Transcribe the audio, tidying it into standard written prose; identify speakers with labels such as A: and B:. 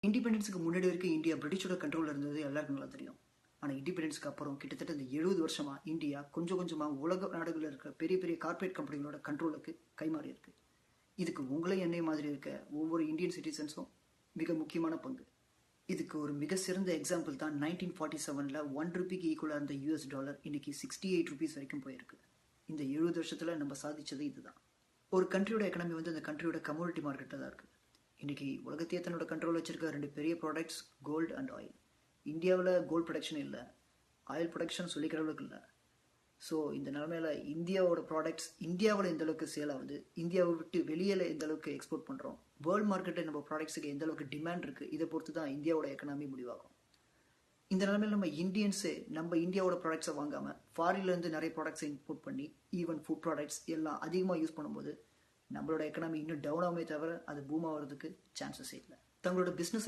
A: இண்டிபெண்டன்ஸுக்கு முன்னாடி வரைக்கும் இந்தியா பிரிட்டிஷோட கண்ட்ரோலில் இருந்தது எல்லாருக்கும் நல்லா தெரியும். ஆனால் இண்டிபெண்டன்ஸ்க்கு அப்புறம் கிட்டத்தட்ட இந்த 70 வருஷமாக இந்தியா கொஞ்சம் கொஞ்சமாக உலக நாடுகளில் இருக்கிற பெரிய பெரிய கார்ப்பரேட் கம்பெனிகளோட கண்ட்ரோலுக்கு கைமாறி இருக்கு. இதுக்கு உங்களே என்னை மாதிரி இருக்க ஒவ்வொரு இந்தியன் சிட்டிசன்ஸும் மிக முக்கியமான பங்கு. இதுக்கு ஒரு மிக சிறந்த எக்ஸாம்பிள் தான் 1947 ₹1 ஈக்குவலாக இருந்த US இன்னைக்கு 68 ரூபீஸ் வரைக்கும் போயிருக்கு. இந்த 70 வருஷத்தில் நம்ம சாதிச்சது இதுதான். ஒரு கண்ட்ரியோட எக்கனாமி அந்த கண்ட்ரியோட கமோடிட்டி மார்க்கெட்டில் தான் இருக்குது. இன்றைக்கி உலகத்தையே தன்னோட கண்ட்ரோல் வச்சிருக்க 2 பெரிய ப்ராடக்ட்ஸ் கோல்டு அண்ட் ஆயில். இந்தியாவில் கோல்டு ப்ரொடக்ஷன் இல்லை, ஆயில் ப்ரொடக்ஷன் சொல்லிக்கிற அளவுக்கு இல்லை. ஸோ இந்த நிலமையில இந்தியாவோட ப்ராடக்ட்ஸ் இந்தியாவில் எந்த அளவுக்கு சேல் ஆகுது, இந்தியாவை விட்டு வெளியில் எந்த அளவுக்கு எக்ஸ்போர்ட் பண்ணுறோம், வேர்ல்டு மார்க்கெட்டில் நம்ம ப்ராடக்ட்ஸுக்கு எந்த அளவுக்கு டிமாண்ட் இருக்குது, இதை பொறுத்து தான் இந்தியாவோட எக்கனாமி முடிவாகும். இந்த நிலமையில் நம்ம இந்தியன்ஸு நம்ம இந்தியாவோட ப்ராடக்ட்ஸை வாங்காமல் ஃபாரின்லேருந்து நிறைய ப்ராடக்ட்ஸை இம்போர்ட் பண்ணி ஈவன் ஃபுட் ப்ராடக்ட்ஸ் எல்லாம் அதிகமாக யூஸ் பண்ணும்போது நம்மளோட எக்கனாமி இன்னும் டவுன் ஆகுமே தவிர அது பூம் ஆகிறதுக்கு சான்சஸ் இல்லை. தங்களோட பிஸ்னஸ்